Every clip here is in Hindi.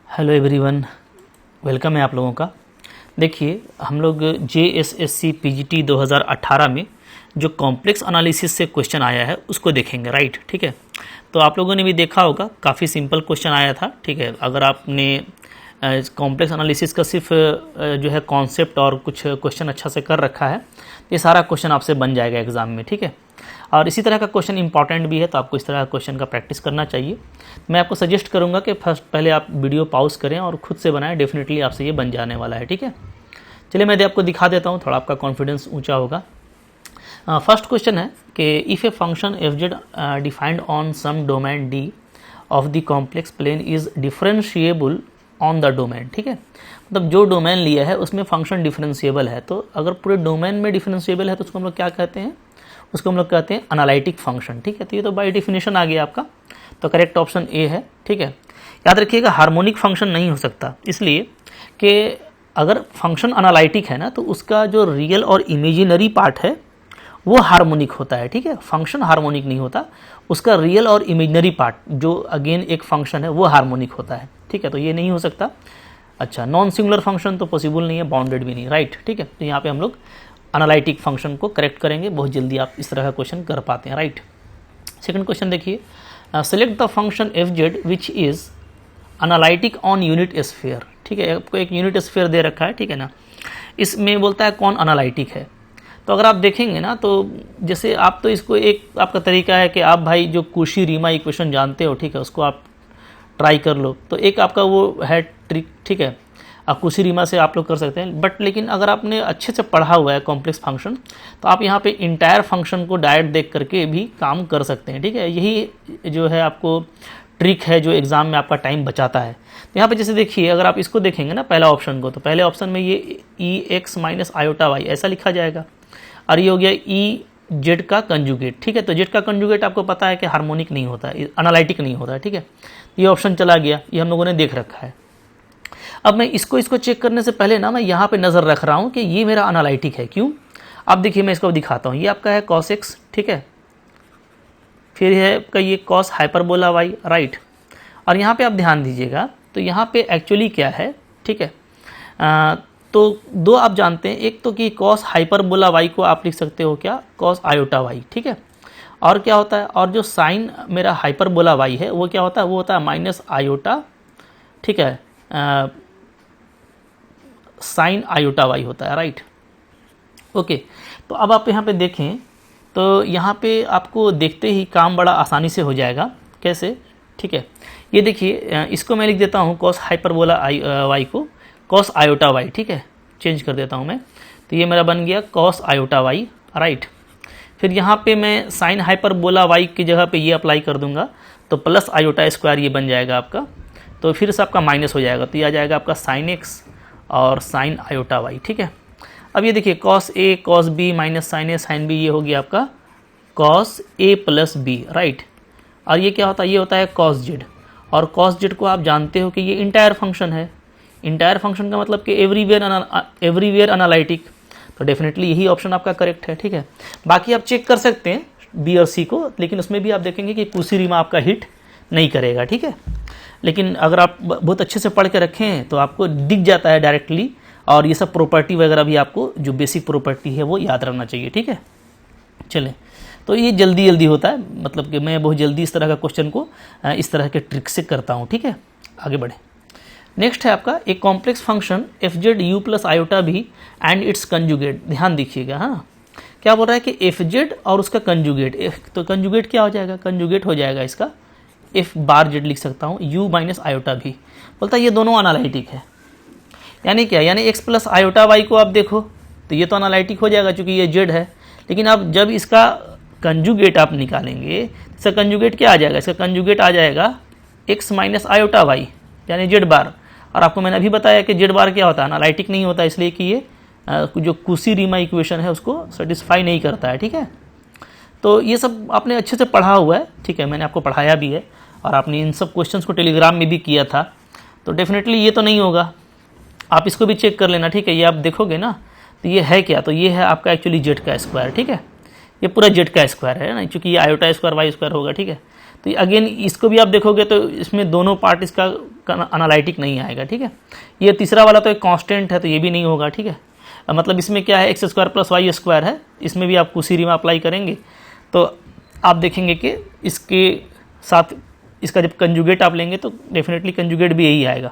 हेलो एवरीवन, वेलकम है आप लोगों का। देखिए, हम लोग JSSC PGT 2018 में जो कॉम्प्लेक्स एनालिसिस से क्वेश्चन आया है उसको देखेंगे, राइट। ठीक है, तो आप लोगों ने भी देखा होगा, काफ़ी सिंपल क्वेश्चन आया था। ठीक है, अगर आपने कॉम्प्लेक्स एनालिसिस का सिर्फ जो है कॉन्सेप्ट और कुछ क्वेश्चन अच्छा से कर रखा है, ये सारा क्वेश्चन आपसे बन जाएगा एग्जाम में। ठीक है, और इसी तरह का क्वेश्चन इंपॉर्टेंट भी है, तो आपको इस तरह का क्वेश्चन का प्रैक्टिस करना चाहिए। मैं आपको सजेस्ट करूंगा कि पहले आप वीडियो पॉज करें और खुद से बनाएं, डेफिनेटली आपसे ये बन जाने वाला है। ठीक है, चलिए मैं आपको दिखा देता हूँ, थोड़ा आपका कॉन्फिडेंस ऊंचा होगा। फर्स्ट क्वेश्चन है कि if a function F Z defined on some domain D of the complex plane is differentiable on the domain. ठीक है, मतलब जो डोमेन लिया है उसमें फंक्शन डिफरेंशिएबल है, तो अगर पूरे डोमेन में डिफरेंशिएबल है तो उसको हम लोग क्या कहते हैं, उसको हम लोग कहते हैं एनालिटिक फंक्शन। ठीक है, तो ये तो बाय डेफिनेशन आ गया आपका, तो करेक्ट ऑप्शन ए है। ठीक है, याद रखिएगा हार्मोनिक फंक्शन नहीं हो सकता, इसलिए कि अगर फंक्शन एनालिटिक है ना तो उसका जो रियल और इमेजिनरी पार्ट है वो हार्मोनिक होता है। ठीक है, फंक्शन हार्मोनिक नहीं होता, उसका रियल और इमेजिनरी पार्ट जो अगेन एक फंक्शन है वो हार्मोनिक होता है। ठीक है, तो ये नहीं हो सकता। अच्छा, नॉन सिंगुलर फंक्शन तो पॉसिबल नहीं है, बाउंडेड भी नहीं, राइट। ठीक है, तो यहाँ पे हम लोग एनालिटिक फंक्शन को करेक्ट करेंगे, बहुत जल्दी आप इस तरह का क्वेश्चन कर पाते हैं, राइट। सेकंड क्वेश्चन देखिए, select the function F Z which is analytic on unit sphere. ठीक है, आपको एक यूनिट स्फीयर दे रखा है, ठीक है ना, इसमें बोलता है कौन एनालिटिक है। तो अगर आप देखेंगे ना, तो जैसे आप तो इसको एक आपका तरीका है कि आप भाई जो कुशी रीमा इक्वेशन जानते हो, ठीक है, उसको आप ट्राई कर लो, तो एक आपका वो है ट्रिक। ठीक है, आप कुशी रीमा से आप लोग कर सकते हैं, बट लेकिन अगर आपने अच्छे से पढ़ा हुआ है कॉम्प्लेक्स फंक्शन तो आप यहाँ पे इंटायर फंक्शन को डायरेक्ट देख करके भी काम कर सकते हैं। ठीक है, यही जो है आपको ट्रिक है जो एग्जाम में आपका टाइम बचाता है। तो यहाँ पे जैसे देखिए, अगर आप इसको देखेंगे ना पहला ऑप्शन को, तो पहले ऑप्शन में ये EX माइनस आयोटा वाई ऐसा लिखा जाएगा, और ये हो गया EZ का कंजुगेट। ठीक है, तो जेड का कंजुगेट आपको पता है कि हार्मोनिक नहीं होता है, एनालिटिक नहीं होता है। ठीक है, ये ऑप्शन चला गया, ये हम लोगों ने देख रखा है। अब मैं इसको चेक करने से पहले ना मैं यहाँ पे नज़र रख रहा हूँ कि ये मेरा एनालिटिक है, क्यों। अब देखिए मैं इसको दिखाता हूँ, ये आपका है cos x, ठीक है, फिर है आपका ये cos हाइपरबोला y, राइट। और यहाँ पे आप ध्यान दीजिएगा, तो यहाँ पे एक्चुअली क्या है, ठीक है, तो दो आप जानते हैं, एक तो कि cos हाइपरबोला y को आप लिख सकते हो क्या, cos आयोटा y। ठीक है, और क्या होता है, और जो साइन मेरा हाइपरबोला y है वो क्या होता है, वो होता है माइनस आयोटा, ठीक है, साइन आयोटा वाई होता है, राइट। ओके, तो अब आप यहाँ पे देखें तो यहाँ पे आपको देखते ही काम बड़ा आसानी से हो जाएगा। कैसे, ठीक है, ये देखिए, इसको मैं लिख देता हूँ कॉस हाइपरबोला वाई को कॉस आयोटा वाई। ठीक है, चेंज कर देता हूँ मैं, तो ये मेरा बन गया कॉस आयोटा वाई, राइट। फिर यहाँ पे मैं साइन हाइपरबोला वाई की जगह पे ये अप्लाई कर दूंगा, तो प्लस आयोटा स्क्वायर ये बन जाएगा आपका, तो फिर से आपका माइनस हो जाएगा, तो ये आ जाएगा आपका साइन एक्स और साइन आयोटा वाई। ठीक है, अब ये देखिए cos A cos B minus sign A sine B, ये हो गया आपका cos A plus B, right. और ये क्या होता है, ये होता है कॉस जेड, और कॉस जेड को आप जानते हो कि ये इंटायर फंक्शन है। इंटायर फंक्शन का मतलब कि एवरीवेयर एनालिटिक, तो डेफिनेटली यही ऑप्शन आपका करेक्ट है। ठीक है, बाकी आप चेक कर सकते हैं बी और सी को, लेकिन उसमें भी आप देखेंगे कि कुशी रीमा आपका हिट नहीं करेगा। ठीक है, लेकिन अगर आप बहुत अच्छे से पढ़ के रखें तो आपको दिख जाता है डायरेक्टली, और ये सब प्रॉपर्टी वगैरह भी आपको जो बेसिक प्रॉपर्टी है वो याद रखना चाहिए। ठीक है, चलें, तो ये जल्दी होता है, मतलब कि मैं बहुत जल्दी इस तरह का क्वेश्चन को इस तरह के ट्रिक से करता हूँ। ठीक है, आगे बढ़े। नेक्स्ट है आपका एक complex function F Z you plus iota भी एंड इट्स कंजुगेट। ध्यान दीजिएगा, हाँ, क्या बोल रहा है कि एफ जेड और उसका कंजुगेट, तो कंजुगेट क्या हो जाएगा, कंजुगेट हो जाएगा इसका एफ बार जेड लिख सकता हूँ, यू माइनस आयोटा भी। बोलता है ये दोनों एनालिटिक है, यानी क्या, यानी एक्स प्लस आयोटा वाई को आप देखो तो ये तो एनालिटिक हो जाएगा क्योंकि ये जेड है। लेकिन अब जब इसका कंजुगेट आप निकालेंगे, इसका कंजुगेट क्या आ जाएगा, इसका कंजुगेट आ जाएगा एक्स माइनस आयोटा वाई यानी जेड बार। और आपको मैंने अभी बताया कि जेड बार क्या होता है, एनालिटिक नहीं होता, इसलिए कि ये जो कुशी रीमा इक्वेशन है उसको सेटिस्फाई नहीं करता है। ठीक है, तो ये सब आपने अच्छे से पढ़ा हुआ है, ठीक है, मैंने आपको पढ़ाया भी है, और आपने इन सब क्वेश्चंस को टेलीग्राम में भी किया था, तो डेफिनेटली ये तो नहीं होगा, आप इसको भी चेक कर लेना। ठीक है, ये आप देखोगे ना, तो ये है क्या, तो ये है आपका एक्चुअली जेड का स्क्वायर। ठीक है, ये पूरा जेड का स्क्वायर है ना, क्योंकि ये आयोटा स्क्वायर वाई स्क्वायर होगा। ठीक है, तो अगेन इसको भी आप देखोगे तो इसमें दोनों पार्ट इसका एनालिटिक नहीं आएगा, ठीक है। ये तीसरा वाला तो एक कांस्टेंट है, तो ये भी नहीं होगा, ठीक है। मतलब इसमें क्या है, x square plus y square है, इसमें भी आप उसी में अप्लाई करेंगे तो आप देखेंगे कि इसके साथ इसका जब कंजुगेट आप लेंगे तो डेफिनेटली कंजुगेट भी यही आएगा।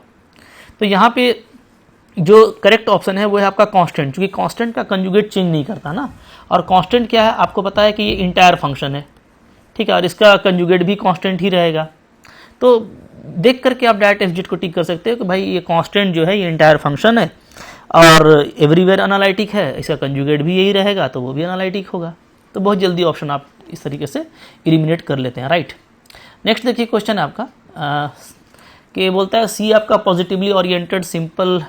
तो यहाँ पे जो करेक्ट ऑप्शन है वो है आपका कांस्टेंट, क्योंकि कांस्टेंट का कंजुगेट चेंज नहीं करता ना, और कांस्टेंट क्या है आपको पता है कि ये इंटायर फंक्शन है, ठीक है, और इसका कंजुगेट भी कांस्टेंट ही रहेगा। तो देख करके आप डायरेक्ट एफजेड को टिक कर सकते हो कि भाई ये कांस्टेंट जो है ये इंटायर फंक्शन है और एवरीवेयर एनालिटिक है, इसका कंजुगेट भी यही रहेगा तो वो भी एनालिटिक होगा। तो बहुत जल्दी ऑप्शन आप इस तरीके से एलिमिनेट कर लेते हैं, राइट। नेक्स्ट देखिए क्वेश्चन है आपका कि बोलता है सी आपका positively oriented simple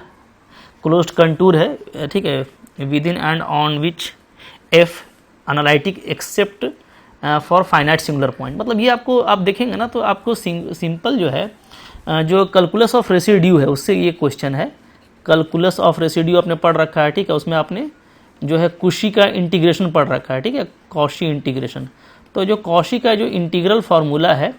closed contour है, ठीक है, with in and on which F analytic except for finite singular point. मतलब ये आपको आप देखेंगे ना तो आपको सिंपल जो है जो कैलकुलस ऑफ रेसिड्यू है उससे ये क्वेश्चन है। कैलकुलस ऑफ रेसिड्यू आपने पढ़ रखा है, ठीक है, उसमें आपने जो है कॉशी का इंटीग्रेशन पढ़ रखा है, ठीक है, कॉशी इंटीग्रेशन। तो जो कॉशी का जो इंटीग्रल फार्मूला है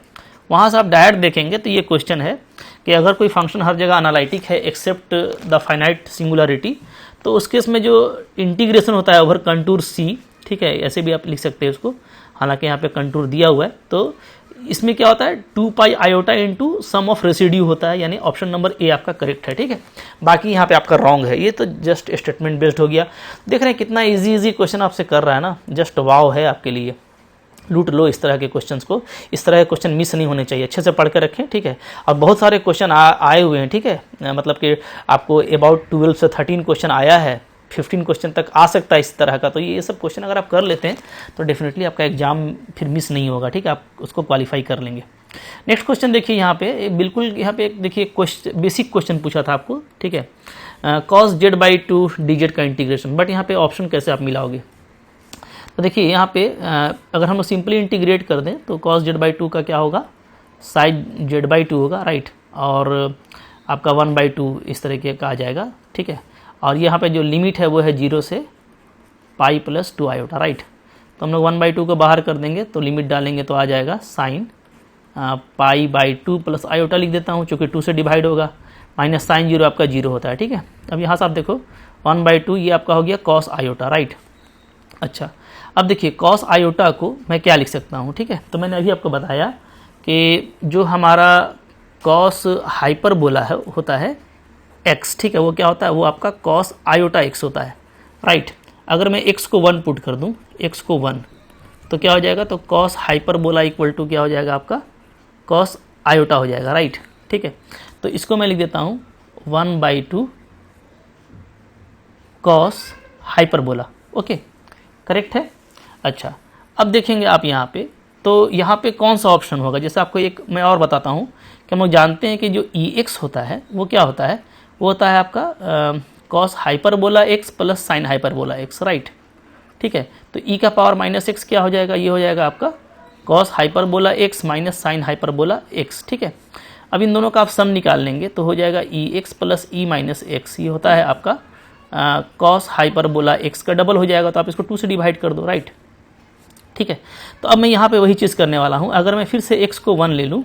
वहाँ से आप डायरेक्ट देखेंगे तो ये क्वेश्चन है कि अगर कोई फंक्शन हर जगह एनालिटिक है एक्सेप्ट द फाइनाइट सिंगुलरिटी, तो उस केस में जो इंटीग्रेशन होता है ओवर कंटूर सी, ठीक है, ऐसे भी आप लिख सकते हैं उसको, हालांकि यहाँ पे कंटूर दिया हुआ है। तो इसमें क्या होता है 2 pi iota into sum of residue होता है, यानी ऑप्शन नंबर ए आपका करेक्ट है, ठीक है। बाकी यहाँ पे आपका रॉन्ग है, ये तो जस्ट स्टेटमेंट बेस्ड हो गया। देख रहे हैं कितना इजी क्वेश्चन आपसे कर रहा है ना, जस्ट वाव है आपके लिए। लूट लो इस तरह के क्वेश्चंस को, इस तरह के क्वेश्चन मिस नहीं होने चाहिए, अच्छे से पढ़ के रखें, ठीक है। और बहुत सारे क्वेश्चन आए हुए हैं, ठीक है, मतलब कि आपको अबाउट 12 से 13 क्वेश्चन आया है, 15 क्वेश्चन तक आ सकता है इस तरह का। तो ये सब क्वेश्चन अगर आप कर लेते हैं तो डेफिनेटली आपका एग्जाम फिर मिस नहीं होगा, ठीक है, आप उसको क्वालिफाई कर लेंगे। नेक्स्ट क्वेश्चन देखिए यहाँ पे, बिल्कुल यहाँ पे देखिए क्वेश्चन, बेसिक क्वेश्चन पूछा था आपको, ठीक है, cos z/2 dz का इंटीग्रेशन, बट यहाँ पे ऑप्शन कैसे आप मिलाओगे। तो देखिए यहाँ पे अगर हम सिंपली इंटीग्रेट कर दें तो cos z/2 का क्या होगा, साइन z/2 होगा, राइट, और आपका 1/2 इस तरीके का आ जाएगा, ठीक है। और यहाँ पे जो लिमिट है वो है 0 से पाई प्लस 2 आयोटा, राइट। तो हम लोग 1/2 को बाहर कर देंगे तो लिमिट डालेंगे तो आ जाएगा साइन पाई/2 प्लस आयोटा लिख देता हूँ, चूँकि 2 से डिवाइड होगा, माइनस साइन 0 आपका 0 होता है, ठीक है। अब यहाँ से आप देखो 1/2 ये आपका हो गया कॉस आयोटा, राइट। अच्छा, अब देखिए कॉस आयोटा को मैं क्या लिख सकता हूँ, ठीक है। तो मैंने अभी आपको बताया कि जो हमारा कॉस हाइपरबोला है होता है x, ठीक है, वो क्या होता है, वो आपका कॉस आयोटा x होता है, राइट। अगर मैं x को 1 पुट कर दूं, x को 1, तो क्या हो जाएगा, तो कॉस हाइपरबोला इक्वल टू क्या हो जाएगा आपका कॉस आयोटा हो जाएगा, राइट, ठीक है। तो इसको मैं लिख देता हूँ 1/2 कॉस हाइपरबोला, ओके, करेक्ट है। अच्छा, अब देखेंगे आप यहाँ पे, तो यहाँ पे कौन सा ऑप्शन होगा। जैसे आपको एक मैं और बताता हूँ कि हम लोग जानते हैं कि जो EX होता है वो क्या होता है, वो होता है आपका cos hyperbola x plus sign hyperbola x, right, ठीक है। तो e का पावर -x क्या हो जाएगा, ये हो जाएगा आपका cos hyperbola x minus sine hyperbola x, ठीक है। अब इन दोनों का आप सम निकाल लेंगे तो हो जाएगा EX plus e minus x, ये होता है आपका कॉस हाइपरबोला x का डबल हो जाएगा, तो आप इसको 2 से डिवाइड कर दो, राइट, ठीक है। तो अब मैं यहाँ पे वही चीज़ करने वाला हूँ। अगर मैं फिर से x को 1 ले लूँ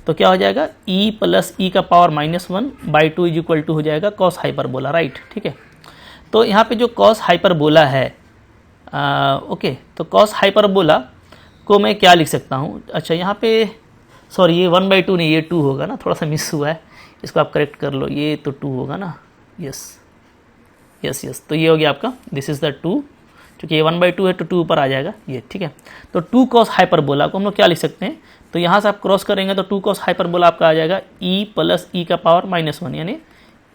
तो क्या हो जाएगा, e प्लस ई का पावर -1/2 इज इक्वल टू हो जाएगा कॉस हाइपरबोला, राइट, ठीक है। तो यहाँ पे जो कॉस हाइपरबोला है, ओके, तो कॉस हाइपरबोला को मैं क्या लिख सकता हूँ। अच्छा, यहाँ पे सॉरी ये 1/2 नहीं, ये 2 होगा ना, थोड़ा सा मिस हुआ है, इसको आप करेक्ट कर लो, ये तो 2 होगा ना, यस यस यस, तो ये हो गया आपका, दिस इज़ द 2, क्योंकि ये 1/2 है तो 2 ऊपर आ जाएगा ये, ठीक है। तो 2 कॉस हाइपरबोला को हम लोग क्या लिख सकते हैं, तो यहाँ से आप क्रॉस करेंगे तो 2 कॉस हाइपरबोला आपका आ जाएगा e प्लस ई का पावर -1, यानी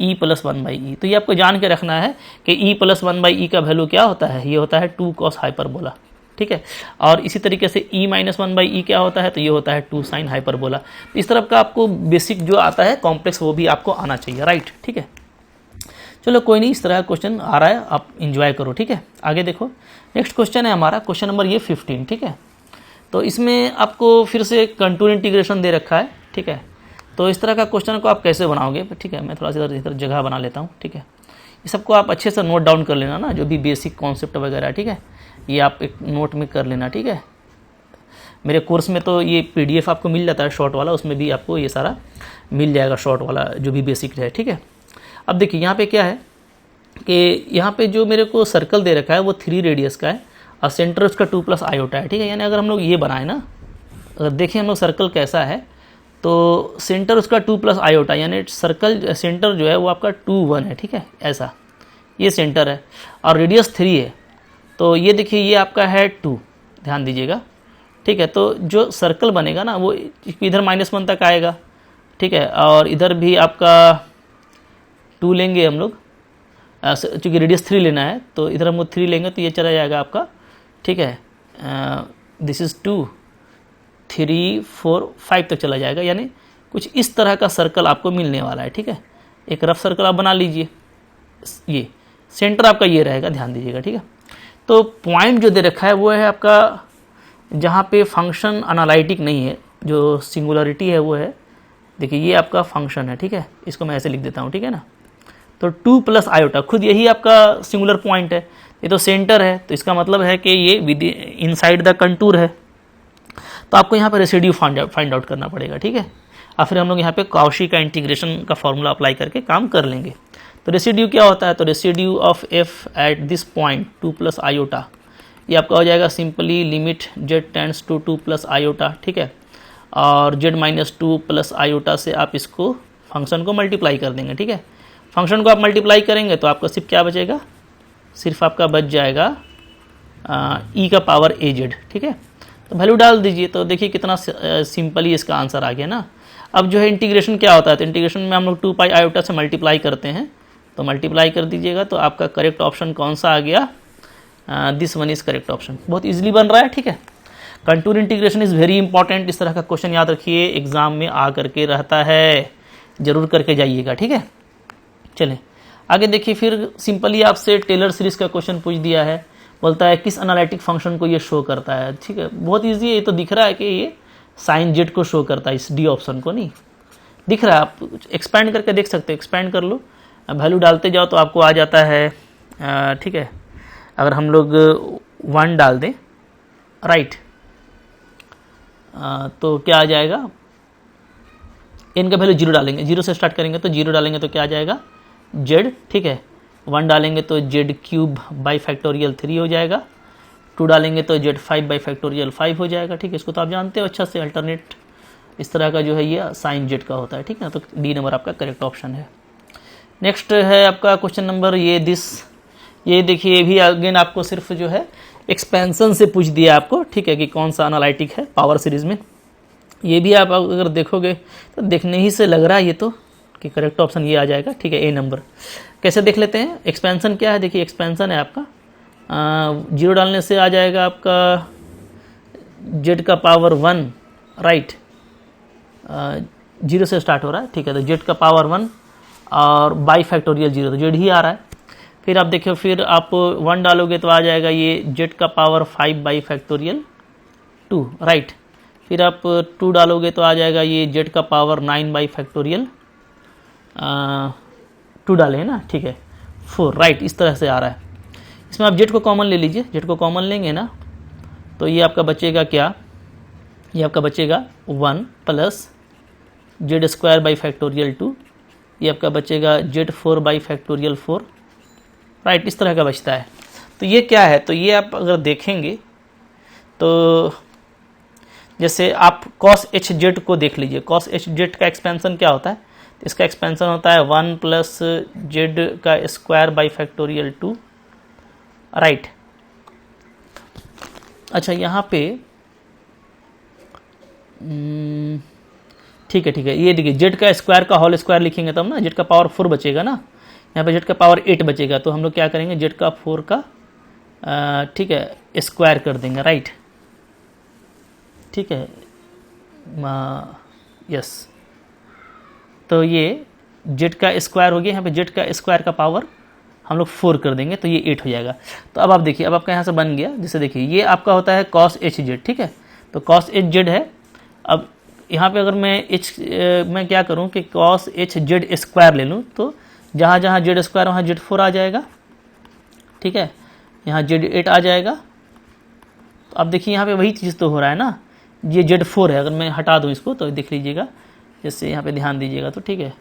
e प्लस 1/e। तो ये आपको जान के रखना है कि e प्लस 1/e का वैल्यू क्या होता है, ये होता है 2 कॉस हाइपरबोला, ठीक है। और इसी तरीके से e माइनस 1/e क्या होता है, तो ये होता है 2 साइन हाइपरबोला। तो इस तरफ का आपको बेसिक जो आता है कॉम्प्लेक्स वो भी आपको आना चाहिए, राइट, ठीक है। चलो कोई नहीं, इस तरह का क्वेश्चन आ रहा है, आप इंजॉय करो, ठीक है। आगे देखो, नेक्स्ट क्वेश्चन है हमारा क्वेश्चन नंबर ये 15, ठीक है। तो इसमें आपको फिर से कंटूर इंटीग्रेशन दे रखा है, ठीक है। तो इस तरह का क्वेश्चन को आप कैसे बनाओगे, ठीक है, मैं थोड़ा सा इधर जगह बना लेता हूँ, ठीक है। ये सबको आप अच्छे से नोट डाउन कर लेना ना, जो भी बेसिक कॉन्सेप्ट वगैरह, ठीक है, ये आप एक नोट में कर लेना, ठीक है। मेरे कोर्स में तो ये PDF आपको मिल जाता है शॉर्ट वाला, उसमें भी आपको ये सारा मिल जाएगा शॉर्ट वाला जो भी बेसिक है, ठीक है। अब देखिए यहाँ पे क्या है कि यहाँ पे जो मेरे को सर्कल दे रखा है वो 3 रेडियस का है और सेंटर उसका 2 प्लस आयोटा है, ठीक है। यानी अगर हम लोग ये बनाए ना, अगर देखें हम लोग सर्कल कैसा है, तो सेंटर उसका 2 प्लस आयोटा, यानी सर्कल सेंटर जो है वो आपका 2 1 है, ठीक है। ऐसा ये सेंटर है और रेडियस 3 है, तो ये देखिए ये आपका है 2, ध्यान दीजिएगा, ठीक है। तो जो सर्कल बनेगा ना वो इधर -1 तक आएगा, ठीक है, और इधर भी आपका 2 लेंगे हम लोग, चूँकि रेडियस 3 लेना है तो इधर हम 3 लेंगे तो ये चला जाएगा आपका, ठीक है। दिस इज़ 2 3 4 5 तक चला जाएगा, यानी कुछ इस तरह का सर्कल आपको मिलने वाला है, ठीक है। एक रफ सर्कल आप बना लीजिए, ये सेंटर आपका ये रहेगा, ध्यान दीजिएगा, ठीक है। तो पॉइंट जो दे रखा है वो है आपका जहाँ पे फंक्शन एनालिटिक नहीं है, जो सिंगुलरिटी है वो है, देखिए ये आपका फंक्शन है, ठीक है। इसको मैं ऐसे लिख देता हूँ, ठीक है ना। तो 2 प्लस आयोटा खुद यही आपका सिंगुलर पॉइंट है, ये तो सेंटर है, तो इसका मतलब है कि ये विद इनसाइड द कंटूर है। तो आपको यहाँ पर रेसिड्यू फाइंड आउट करना पड़ेगा, ठीक है। और फिर हम लोग यहाँ पे काउशी का इंटीग्रेशन का फॉर्मूला अप्लाई करके काम कर लेंगे। तो रेसिड्यू क्या होता है, तो residue of F at this point 2 plus iota, ये आपका हो जाएगा simply limit z tends to 2 plus iota, ठीक है। और z - 2 प्लस आयोटा से आप इसको फंक्शन को मल्टीप्लाई कर देंगे, ठीक है। फंक्शन को आप मल्टीप्लाई करेंगे तो आपका सिर्फ क्या बचेगा, सिर्फ आपका बच जाएगा e का पावर az, ठीक है। तो वैल्यू डाल दीजिए, तो देखिए कितना सिंपली इसका आंसर आ गया ना। अब जो है इंटीग्रेशन क्या होता है, तो इंटीग्रेशन में हम लोग 2 पाई आयोटा से मल्टीप्लाई करते हैं, तो मल्टीप्लाई कर दीजिएगा, तो आपका करेक्ट ऑप्शन कौन सा आ गया, this one is correct option. बहुत इजीली बन रहा है, ठीक है। Contour integration is very important, इस तरह का क्वेश्चन याद रखिए एग्जाम में आ करके रहता है, जरूर करके जाइएगा, ठीक है। चलें आगे देखिए, फिर सिंपली आपसे टेलर सीरीज का क्वेश्चन पूछ दिया है, बोलता है किस एनालिटिक फंक्शन को ये शो करता है, ठीक है। बहुत ईजी है, ये तो दिख रहा है कि ये साइन जेड को शो करता है, इस डी ऑप्शन को नहीं दिख रहा है, आप एक्सपैंड करके देख सकते हो, एक्सपैंड कर लो, वैल्यू डालते जाओ तो आपको आ जाता है, ठीक है। अगर हम लोग 1 डाल दें, राइट, तो क्या आ जाएगा, n का वैल्यू 0 डालेंगे, 0 से स्टार्ट करेंगे तो 0 डालेंगे तो क्या आ जाएगा z, ठीक है। 1 डालेंगे तो z³ बाई फैक्टोरियल 3 हो जाएगा, 2 डालेंगे तो z5 बाई फैक्टोरियल 5 हो जाएगा, ठीक है। इसको तो आप जानते हो अच्छा से, अल्टरनेट इस तरह का जो है ये साइन z का होता है, ठीक है। तो डी नंबर आपका करेक्ट ऑप्शन है। नेक्स्ट है आपका क्वेश्चन नंबर ये देखिए, ये भी अगेन आपको सिर्फ जो है एक्सपेंशन से पूछ दिया आपको, ठीक है, कि कौन सा एनालिटिक है पावर सीरीज में। ये भी आप अगर देखोगे तो देखने ही से लग रहा है ये तो कि करेक्ट ऑप्शन ये आ जाएगा, ठीक है, ए नंबर। कैसे देख लेते हैं, एक्सपेंशन क्या है, देखिए एक्सपेंशन है आपका 0 डालने से आ जाएगा आपका z का पावर 1, राइट, 0 से स्टार्ट हो रहा है, ठीक है। तो z का पावर 1 और बाई फैक्टोरियल 0, तो z ही आ रहा है। फिर आप देखिए, फिर आप 1 डालोगे तो आ जाएगा ये z का पावर 5 बाई फैक्टोरियल 2, राइट। फिर आप 2 डालोगे तो आ जाएगा ये z का पावर 9 बाई फैक्टोरियल 2 डाले हैं ना, ठीक है, 4, राइट। इस तरह से आ रहा है। इसमें आप z को कॉमन ले लीजिए, z को कॉमन लेंगे ना तो ये आपका बचेगा क्या, ये आपका बचेगा 1 प्लस z² बाई फैक्टोरियल 2, ये आपका बचेगा z4 बाई फैक्टोरियल 4, राइट। इस तरह का बचता है। तो ये क्या है, तो ये आप अगर देखेंगे तो जैसे आप cos hz को देख लीजिए, cos hz का एक्सपेंशन क्या होता है, तो इसका एक्सपेंशन होता है 1 प्लस z का स्क्वायर बाई फैक्टोरियल 2, राइट। अच्छा यहाँ पे ठीक है, ये देखिए z का स्क्वायर का होल स्क्वायर लिखेंगे तब ना z का पावर 4 बचेगा ना, यहाँ पे z का पावर 8 बचेगा, तो हम लोग क्या करेंगे z का 4 का ठीक है स्क्वायर कर देंगे, राइट, ठीक है, यस। तो ये z का स्क्वायर हो गया, यहाँ पे z का स्क्वायर का पावर हम लोग 4 कर देंगे तो ये 8 हो जाएगा। तो अब आप देखिए, अब आपका यहाँ से बन गया, जैसे देखिए ये आपका होता है cos hz, ठीक है। तो cos hz है। अब यहाँ पे अगर मैं क्या करूँ कि cos hz स्क्वायर ले लूँ, तो जहाँ जहाँ z स्क्वायर वहाँ z4 आ जाएगा, ठीक है, यहाँ z8 आ जाएगा। तो अब देखिए यहाँ पे वही चीज़ तो हो रहा है ना ये Z4 है, अगर मैं हटा दूँ इसको तो देख लीजिएगा, जैसे यहाँ पे ध्यान दीजिएगा तो ठीक है,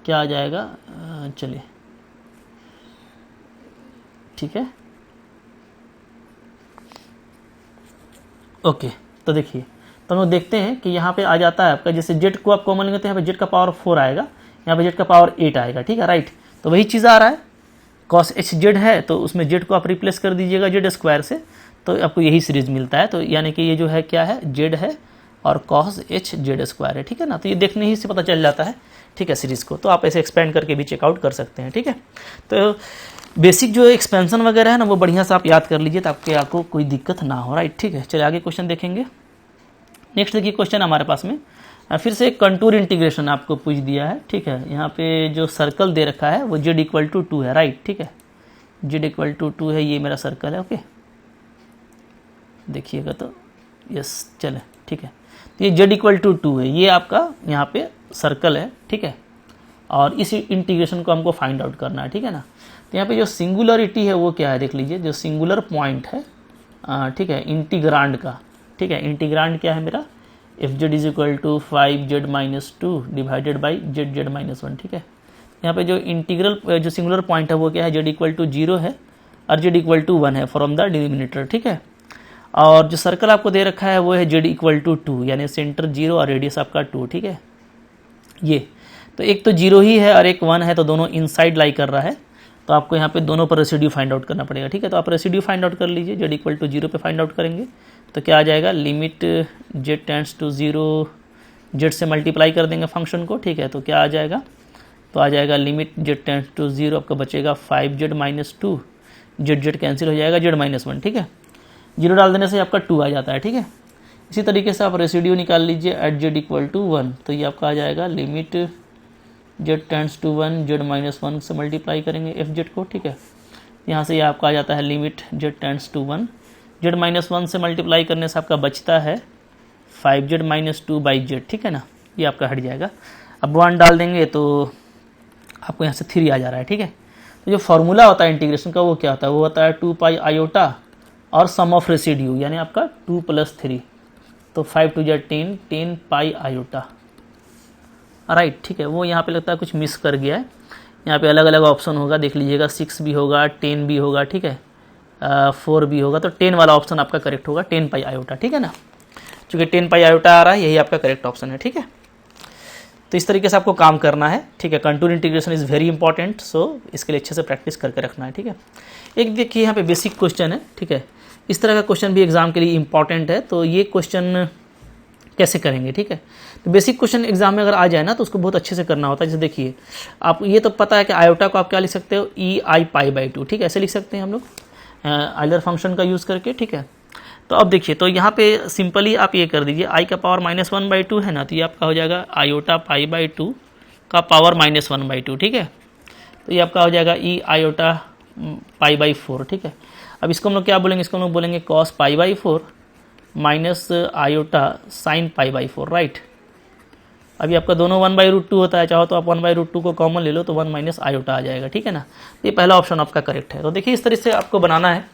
क्या आ जाएगा, चलिए ठीक है, ओके। तो देखिए, तो हम लोग देखते हैं कि यहाँ पे आ जाता है आपका, जैसे जेड को आप कॉमन लेंगे तो यहाँ पे जेड का पावर 4 आएगा, यहाँ पे जेड का पावर 8 आएगा, ठीक है, राइट। तो वही चीज़ आ रहा है, कॉस एच जेड है तो उसमें जेड को आप रिप्लेस कर दीजिएगा जेड स्क्वायर से, तो आपको यही सीरीज मिलता है। तो यानी कि ये जो है क्या है, जेड है और कॉस एच जेड स्क्वायर है, ठीक है ना। तो ये देखने ही से पता चल जाता है, ठीक है, सीरीज़ को। तो आप ऐसे एक्सपेंड करके भी चेकआउट कर सकते हैं, ठीक है। तो बेसिक जो एक्सपेंशन वगैरह है ना, वो बढ़िया से आप याद कर लीजिए ताकि आपको कोई दिक्कत ना हो, राइट, ठीक है। चलिए आगे क्वेश्चन देखेंगे। नेक्स्ट देखिए क्वेश्चन हमारे पास में फिर से कंटूर इंटीग्रेशन आपको पूछ दिया है, ठीक है। यहाँ पे जो सर्कल दे रखा है वो z इक्वल टू 2 है, राइट, ठीक है, z इक्वल टू 2 है, ये मेरा सर्कल है, ओके, देखिएगा तो यस, चले ठीक है। तो ये z इक्वल टू 2 है, ये आपका यहाँ पे सर्कल है, ठीक है, और इस इंटीग्रेशन को हमको फाइंड आउट करना है, ठीक है ना। तो यहाँ पे जो सिंगुलरिटी है वो क्या है देख लीजिए, जो सिंगुलर पॉइंट है, ठीक है, इंटीग्रांड का, ठीक है, इंटीग्रांड क्या है मेरा, F Z is equal to 5z-2 divided by z(z-1), ठीक है। यहाँ पे जो इंटीग्रल जो सिंगुलर पॉइंट है वो क्या है, z इक्वल टू 0 है और z इक्वल टू 1 है फ्रॉम द डिनोमिनेटर, ठीक है। और जो सर्कल आपको दे रखा है वो है z इक्वल टू 2, यानी सेंटर 0 और रेडियस आपका 2, ठीक है। ये तो एक तो 0 ही है और एक 1 है, तो दोनों इनसाइड लाई कर रहा है, तो आपको यहाँ पे दोनों पर रेसिड्यू फाइंड आउट करना पड़ेगा, ठीक है। तो आप रेसिड्यू फाइंड आउट कर लीजिए, z इक्वल टू 0 पे फाइंड आउट करेंगे तो क्या आ जाएगा, limit z tends to 0, z से मल्टीप्लाई कर देंगे फंक्शन को, ठीक है। तो क्या आ जाएगा, तो आ जाएगा लिमिट z टेंड्स टू 0, आपका बचेगा 5z-2, z कैंसिल हो जाएगा, z-1, ठीक है। 0 डाल देने से आपका 2 आ जाता है, ठीक है। इसी तरीके से आप रेसिड्यू निकाल लीजिए एट z इक्वल टू 1, तो ये आपका आ जाएगा limit z tends to 1, z-1 से मल्टीप्लाई करेंगे एफ जेड को, ठीक है। यहाँ से ये आपका आ जाता है limit z tends to 1, z-1 से मल्टीप्लाई करने से आपका बचता है 5z-2/z, ठीक है ना, ये आपका हट जाएगा। अब 1 डाल देंगे तो आपको यहाँ से 3 आ जा रहा है, ठीक है। तो जो फार्मूला होता है इंटीग्रेशन का वो क्या होता है, वो होता है 2 पाई आयोटा और सम ऑफ रेसिड्यू, यानी आपका 2 + 3, तो 5 2 जा 10 पाई आयोटा, राइट, ठीक है। वो यहाँ पे लगता है कुछ मिस कर गया है, यहाँ पे अलग अलग ऑप्शन होगा, देख लीजिएगा, 6 भी होगा, 10 भी होगा, ठीक है, 4 भी होगा, तो 10 वाला ऑप्शन आपका करेक्ट होगा, 10 पाई आयोटा, ठीक है ना। चूँकि 10 पाई आयोटा आ रहा है, यही आपका करेक्ट ऑप्शन है, ठीक है। तो इस तरीके से आपको काम करना है, ठीक है। Contour integration is very important, so इसके लिए अच्छे से प्रैक्टिस करके रखना है, ठीक है। एक देखिए यहाँ पे बेसिक क्वेश्चन है, ठीक है, इस तरह का क्वेश्चन भी एग्जाम के लिए इंपॉर्टेंट है, तो ये क्वेश्चन कैसे करेंगे, ठीक है। तो बेसिक क्वेश्चन एग्जाम में अगर आ जाए ना तो उसको बहुत अच्छे से करना होता है। जैसे देखिए, आप ये तो पता है कि आयोटा को आप क्या लिख सकते हो, ei π/2, ठीक है, ऐसे लिख सकते हैं हम लोग आइलर फंक्शन का यूज़ करके, ठीक है। तो अब देखिए, तो यहाँ पे सिंपली आप ये कर दीजिए, i का पावर -1/2 है ना, तो ये आपका हो जाएगा आयोटा π/2 का पावर -1/2, ठीक है। तो ये आपका हो जाएगा e आयोटा π/4, ठीक है। अब इसको हम लोग क्या बोलेंगे, इसको हम लोग बोलेंगे cos π/4 minus iota sine π/4, right. अभी आपका दोनों 1/√2 होता है, चाहो तो आप 1/√2 को कॉमन ले लो तो 1 माइनस आयोटा आ जाएगा, ठीक है ना। ये पहला ऑप्शन आपका करेक्ट है। तो देखिए इस तरह से आपको बनाना है,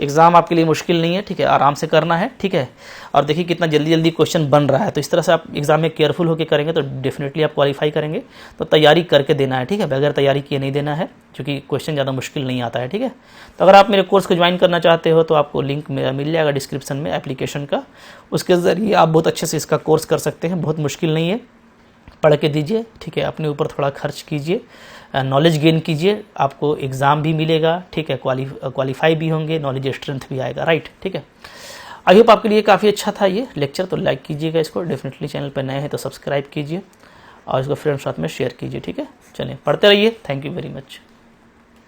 एग्जाम आपके लिए मुश्किल नहीं है, ठीक है, आराम से करना है, ठीक है। और देखिए कितना जल्दी जल्दी क्वेश्चन बन रहा है, तो इस तरह से आप एग्जाम में केयरफुल होकर करेंगे तो डेफिनेटली आप क्वालिफाई करेंगे। तो तैयारी करके देना है, ठीक है, बगैर तैयारी किए नहीं देना है, क्योंकि क्वेश्चन ज़्यादा मुश्किल नहीं आता है, ठीक है। तो अगर आप मेरे कोर्स को ज्वाइन करना चाहते हो तो आपको लिंक मेरा मिल जाएगा डिस्क्रिप्शन में एप्लीकेशन का, उसके ज़रिए आप बहुत अच्छे से इसका कोर्स कर सकते हैं, बहुत मुश्किल नहीं है, पढ़ के दीजिए, ठीक है, अपने ऊपर थोड़ा खर्च कीजिए, नॉलेज गेन कीजिए, आपको एग्ज़ाम भी मिलेगा, ठीक है, क्वालिफाई भी होंगे, नॉलेज स्ट्रेंथ भी आएगा, राइट, ठीक है। आई होप आपके लिए काफ़ी अच्छा था ये लेक्चर, तो लाइक कीजिएगा इसको, डेफिनेटली चैनल पर नए हैं तो सब्सक्राइब कीजिए और इसको फ्रेंड्स साथ में शेयर कीजिए, ठीक है। चलिए पढ़ते रहिए, थैंक यू वेरी मच।